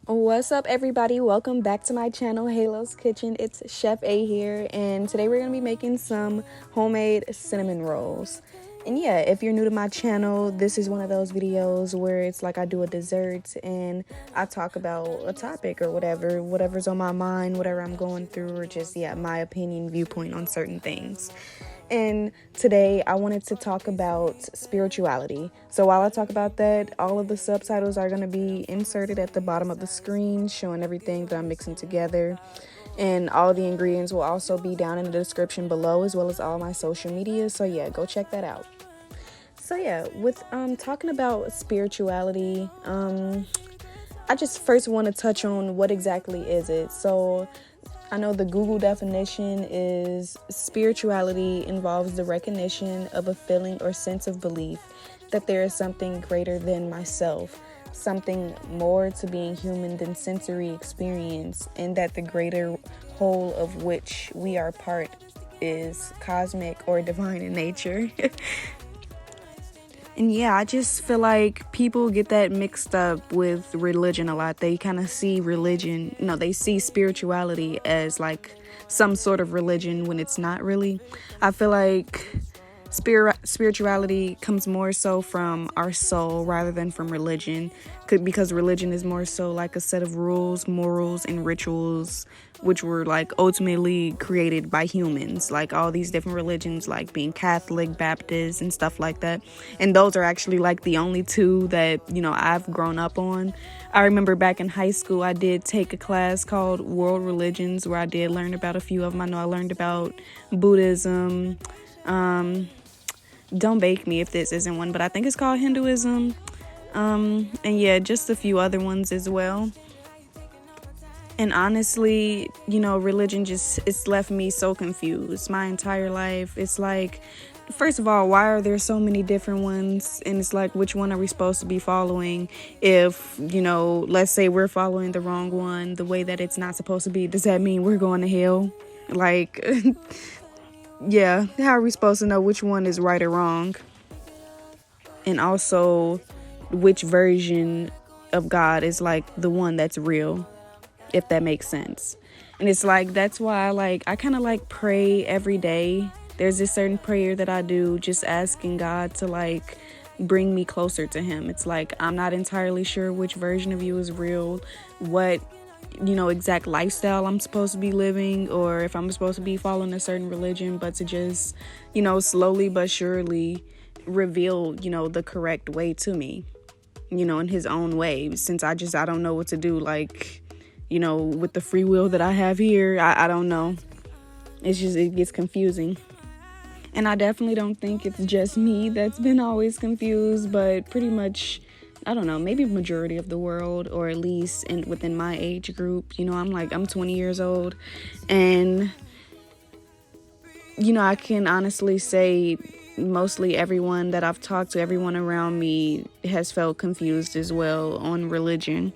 What's up, everybody? Welcome back to my channel, Haloskitchen. It's Chef A here, and today we're going to be making some homemade cinnamon rolls. And yeah, if you're new to my channel, this is one of those videos where it's like I do a dessert and I talk about a topic or whatever's on my mind, whatever I'm going through, or just, my opinion, viewpoint on certain things. And today I wanted to talk about spirituality. So while I talk about that, all of the subtitles are going to be inserted at the bottom of the screen, showing everything that I'm mixing together. And all the ingredients will also be down in the description below, as well as all my social media. So yeah, go check that out. So yeah, with talking about spirituality, I just first want to touch on what exactly is it. So I know the Google definition is spirituality involves the recognition of a feeling or sense of belief that there is something greater than myself, something more to being human than sensory experience, and that the greater whole of which we are part is cosmic or divine in nature. And yeah, I just feel like people get that mixed up with religion a lot. They kind of see religion, they see spirituality as like some sort of religion when it's not really. I feel like spirituality comes more so from our soul rather than from religion, because religion is more so like a set of rules, morals, and rituals which were like ultimately created by humans, like all these different religions, like being Catholic, Baptist, and stuff like that. And those are actually like the only two that I've grown up on. I remember back in high school I did take a class called World Religions where I did learn about a few of them. I know I learned about Buddhism, don't bake me if this isn't one, but I think it's called Hinduism. And yeah, just a few other ones as well. And honestly, religion it's left me so confused my entire life. It's like, first of all, why are there so many different ones? And it's like, which one are we supposed to be following? If, let's say we're following the wrong one, the way that it's not supposed to be, does that mean we're going to hell? Like, yeah, how are we supposed to know which one is right or wrong? And also, which version of God is like the one that's real, if that makes sense. And it's like, that's why I kind of like pray every day. There's this certain prayer that I do, just asking God to like bring me closer to him. It's like, I'm not entirely sure which version of you is real, what exact lifestyle I'm supposed to be living, or if I'm supposed to be following a certain religion, but to just slowly but surely reveal the correct way to me, in his own way, since I don't know what to do, like with the free will that I have here. I don't know. It gets confusing. And I definitely don't think it's just me that's been always confused, but pretty much, I don't know, maybe majority of the world, or at least within my age group. I'm 20 years old, and I can honestly say mostly everyone that I've talked to, everyone around me has felt confused as well on religion.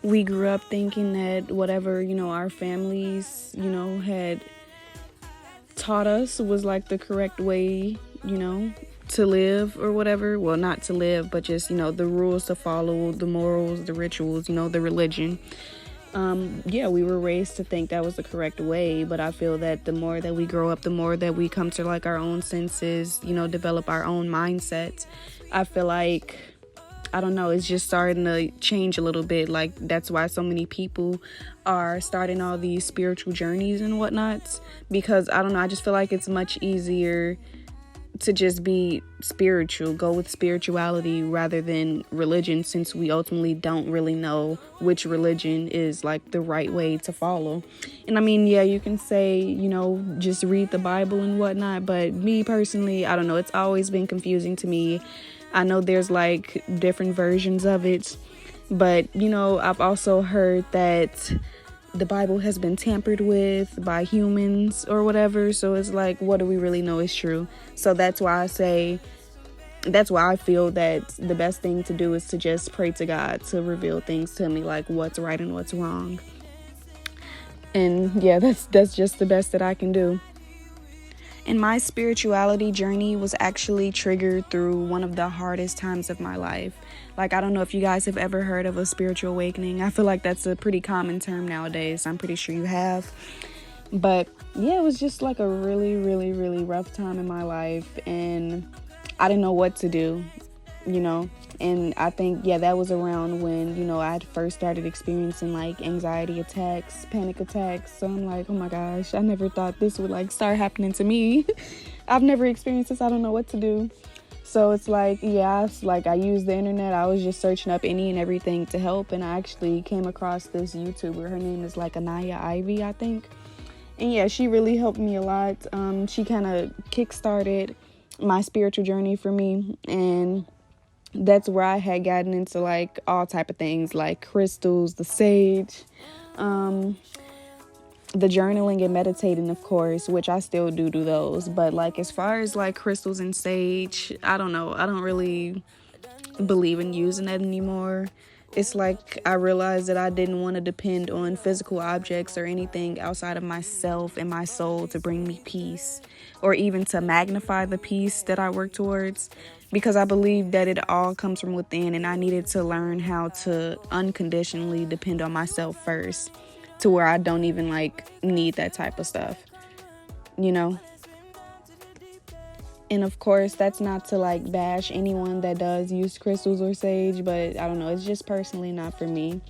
We grew up thinking that whatever, our families, had taught us was like the correct way, to live or whatever. Well, not to live, but just, the rules to follow, the morals, the rituals, the religion. We were raised to think that was the correct way, but I feel that the more that we grow up, the more that we come to like our own senses, develop our own mindsets. I feel like, I don't know, it's just starting to change a little bit. Like, that's why so many people are starting all these spiritual journeys and whatnot, because I don't know, I just feel like it's much easier to just be spiritual, go with spirituality rather than religion, since we ultimately don't really know which religion is like the right way to follow. And I mean, yeah, you can say, just read the Bible and whatnot, but me personally, I don't know, it's always been confusing to me. I know there's like different versions of it, but I've also heard that the Bible has been tampered with by humans or whatever. So it's like, what do we really know is true? So that's why I feel that the best thing to do is to just pray to God to reveal things to me, like what's right and what's wrong. And yeah, that's just the best that I can do. And my spirituality journey was actually triggered through one of the hardest times of my life. Like, I don't know if you guys have ever heard of a spiritual awakening. I feel like that's a pretty common term nowadays. I'm pretty sure you have. But yeah, it was just like a really, really, really rough time in my life. And I didn't know what to do, you know. And I think, yeah, that was around when, you know, I had first started experiencing like anxiety attacks, panic attacks. So I'm like, oh my gosh, I never thought this would like start happening to me. I've never experienced this. I don't know what to do. So it's like, yeah, it's like I used the internet. I was just searching up any and everything to help. And I actually came across this YouTuber. Her name is like Anaya Ivy, I think. And yeah, she really helped me a lot. She kind of kickstarted my spiritual journey for me. And that's where I had gotten into like all type of things like crystals, the sage, the journaling and meditating, of course, which I still do those. But like as far as like crystals and sage, I don't know. I don't really believe in using that anymore. It's like I realized that I didn't want to depend on physical objects or anything outside of myself and my soul to bring me peace or even to magnify the peace that I work towards, because I believe that it all comes from within, and I needed to learn how to unconditionally depend on myself first to where I don't even like need that type of stuff, you know? And of course, that's not to like bash anyone that does use crystals or sage, but I don't know, it's just personally not for me.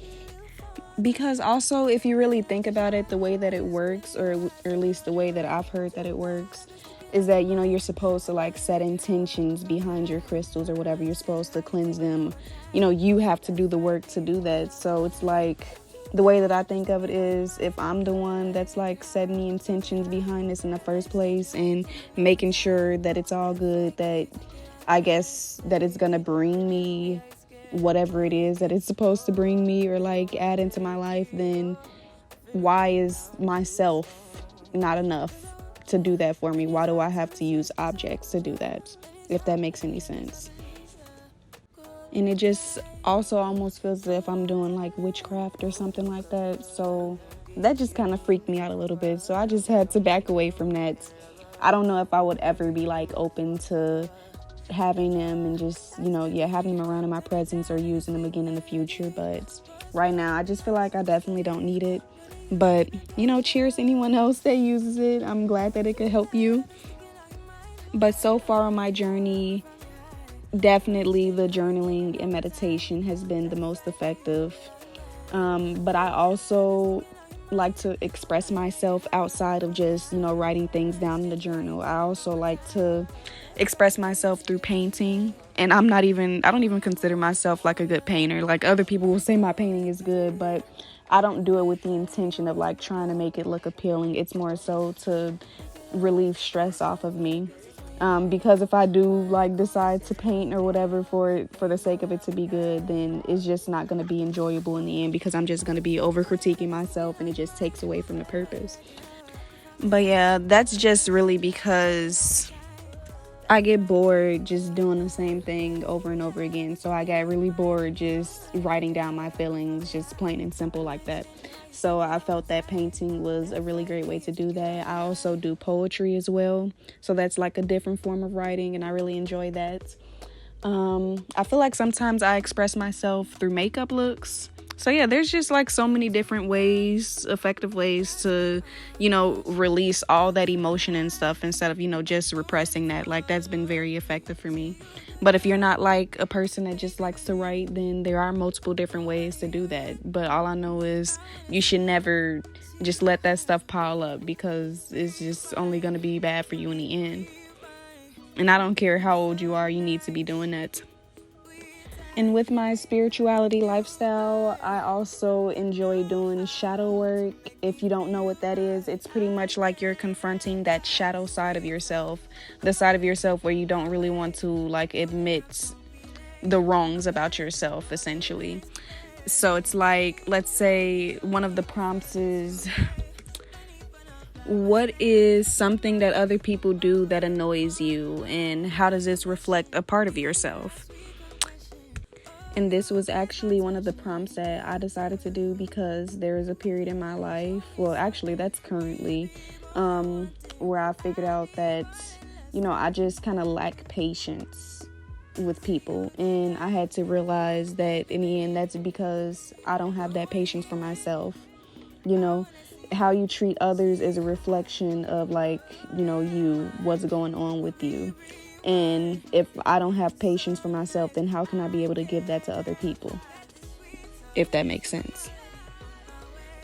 Because also, if you really think about it, the way that it works, or at least the way that I've heard that it works, is that, you know, you're supposed to like set intentions behind your crystals or whatever. You're supposed to cleanse them. You know, you have to do the work to do that. So it's like, the way that I think of it is, if I'm the one that's like setting the intentions behind this in the first place and making sure that it's all good, that I guess that it's gonna bring me whatever it is that it's supposed to bring me or like add into my life, then why is myself not enough to do that for me? Why do I have to use objects to do that, if that makes any sense? And it just also almost feels as if I'm doing like witchcraft or something like that. So that just kind of freaked me out a little bit. So I just had to back away from that. I don't know if I would ever be like open to having them and just, you know, having them around in my presence or using them again in the future. But right now, I just feel like I definitely don't need it. But, you know, cheers to anyone else that uses it. I'm glad that it could help you. But so far on my journey, definitely the journaling and meditation has been the most effective. But I also like to express myself outside of just, you know, writing things down in the journal. I also like to express myself through painting. And I don't even consider myself like a good painter. Like, other people will say my painting is good, but I don't do it with the intention of like trying to make it look appealing. It's more so to relieve stress off of me. Because if I do like decide to paint or whatever for the sake of it to be good, then it's just not going to be enjoyable in the end, because I'm just going to be over critiquing myself and it just takes away from the purpose. But yeah, that's just really because I get bored just doing the same thing over and over again. So I got really bored just writing down my feelings, just plain and simple like that. So I felt that painting was a really great way to do that. I also do poetry as well. So that's like a different form of writing, and I really enjoy that. I feel like sometimes I express myself through makeup looks. So yeah, there's just like so many different ways, effective ways to, you know, release all that emotion and stuff instead of, you know, just repressing that. Like, that's been very effective for me. But if you're not like a person that just likes to write, then there are multiple different ways to do that. But all I know is you should never just let that stuff pile up, because it's just only going to be bad for you in the end. And I don't care how old you are, you need to be doing that. And with my spirituality lifestyle, I also enjoy doing shadow work. If you don't know what that is, it's pretty much like you're confronting that shadow side of yourself, the side of yourself where you don't really want to like admit the wrongs about yourself, essentially. So it's like, let's say one of the prompts is, what is something that other people do that annoys you, and how does this reflect a part of yourself? And this was actually one of the prompts that I decided to do because there is a period in my life, well, actually that's currently, where I figured out that, I just kind of lack patience with people. And I had to realize that in the end, that's because I don't have that patience for myself. You know, how you treat others is a reflection of, like, what's going on with you. And if I don't have patience for myself, then how can I be able to give that to other people? If that makes sense.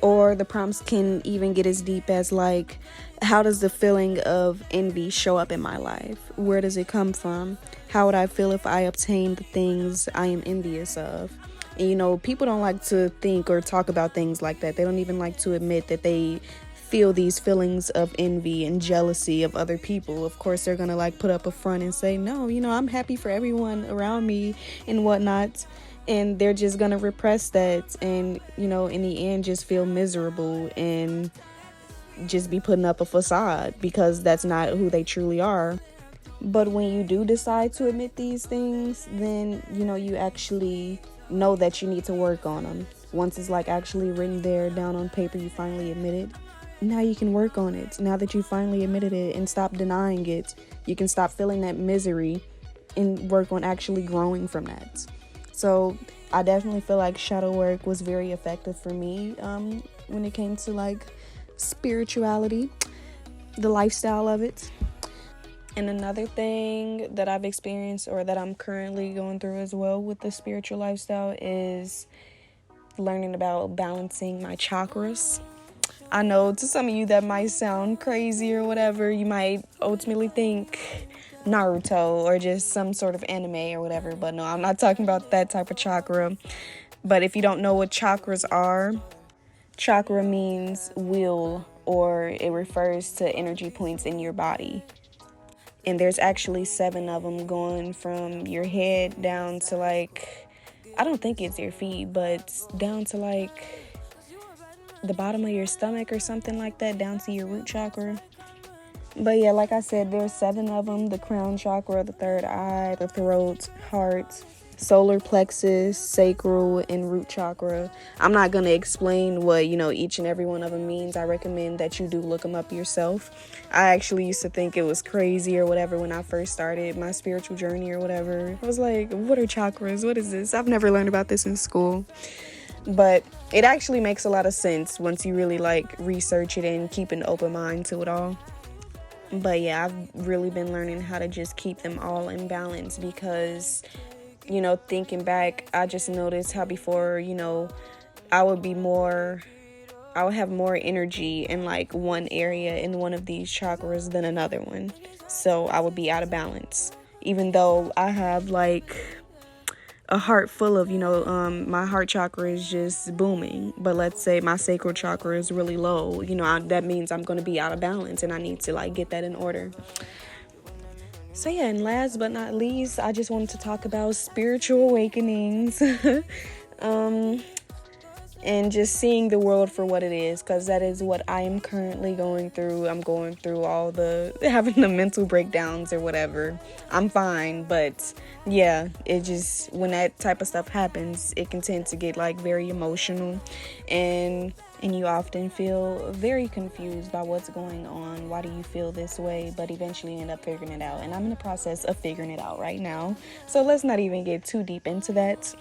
Or the prompts can even get as deep as, like, how does the feeling of envy show up in my life? Where does it come from? How would I feel if I obtained the things I am envious of? And people don't like to think or talk about things like that. They don't even like to admit that they feel these feelings of envy and jealousy of other people. Of course, they're gonna like put up a front and say, no, I'm happy for everyone around me and whatnot. And they're just gonna repress that and, in the end, just feel miserable and just be putting up a facade because that's not who they truly are. But when you do decide to admit these things, then, you actually know that you need to work on them. Once it's like actually written there down on paper, you finally admit it. Now you can work on it. Now that you finally admitted it and stop denying it, you can stop feeling that misery and work on actually growing from that. So I definitely feel like shadow work was very effective for me when it came to like spirituality, the lifestyle of it. And another thing that I've experienced or that I'm currently going through as well with the spiritual lifestyle is learning about balancing my chakras. I know to some of you that might sound crazy or whatever. You might ultimately think Naruto or just some sort of anime or whatever. But no, I'm not talking about that type of chakra. But if you don't know what chakras are, chakra means wheel, or it refers to energy points in your body. And there's actually 7 of them going from your head down to like, I don't think it's your feet, but down to like the bottom of your stomach or something like that, down to your root chakra. But yeah, like I said, there's 7 of them: the crown chakra, the third eye, the throat, heart, solar plexus, sacral, and root chakra. I'm not going to explain what, each and every one of them means. I recommend that you do look them up yourself. I actually used to think it was crazy or whatever when I first started my spiritual journey or whatever. I was like, what are chakras? What is this? I've never learned about this in school. But it actually makes a lot of sense once you really like research it and keep an open mind to it all. But yeah, I've really been learning how to just keep them all in balance because, thinking back, I just noticed how before, I would have more energy in like one area in one of these chakras than another one. So I would be out of balance, even though I have like a heart full of, my heart chakra is just booming. But let's say my sacral chakra is really low, that means I'm going to be out of balance and I need to like get that in order. So yeah, and last but not least, I just wanted to talk about spiritual awakenings. And just seeing the world for what it is, because that is what I am currently going through. I'm going through having the mental breakdowns or whatever. I'm fine, but yeah, it just, when that type of stuff happens, it can tend to get like very emotional, and you often feel very confused by what's going on. Why do you feel this way? But eventually end up figuring it out, and I'm in the process of figuring it out right now. So let's not even get too deep into that.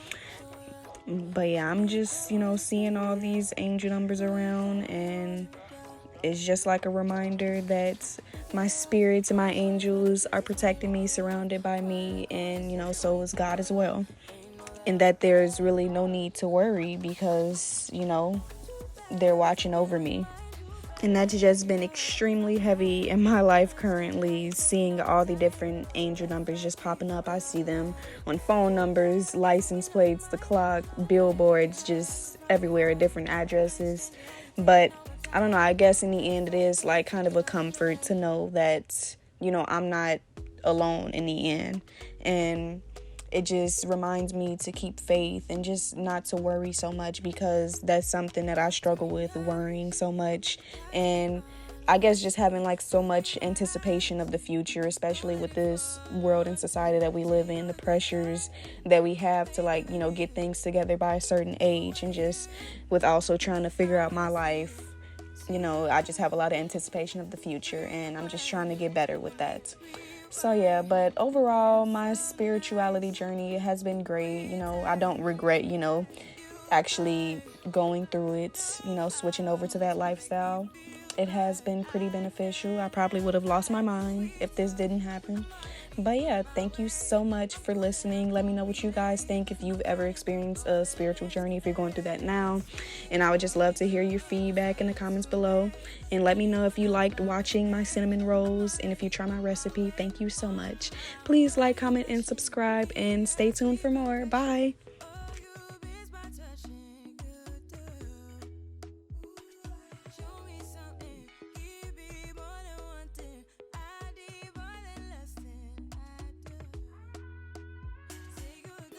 But yeah, I'm just, seeing all these angel numbers around, and it's just like a reminder that my spirits and my angels are protecting me, surrounded by me, and, so is God as well. And that there's really no need to worry because, they're watching over me. And that's just been extremely heavy in my life currently, seeing all the different angel numbers just popping up. I see them on phone numbers, license plates, the clock, billboards, just everywhere at different addresses. But I don't know, I guess in the end it is like kind of a comfort to know that, I'm not alone in the end. And it just reminds me to keep faith and just not to worry so much, because that's something that I struggle with, worrying so much. And I guess just having like so much anticipation of the future, especially with this world and society that we live in, the pressures that we have to like, get things together by a certain age, and just with also trying to figure out my life you know, I just have a lot of anticipation of the future, and I'm just trying to get better with that. So yeah, but overall, my spirituality journey has been great. You know, I don't regret, you know, actually going through it, you know, switching over to that lifestyle. It has been pretty beneficial. I probably would have lost my mind if this didn't happen. But yeah, thank you so much for listening. Let me know what you guys think, if you've ever experienced a spiritual journey, if you're going through that now. And I would just love to hear your feedback in the comments below. And let me know if you liked watching my cinnamon rolls, and if you try my recipe. Thank you so much. Please like, comment, and subscribe, and stay tuned for more. Bye.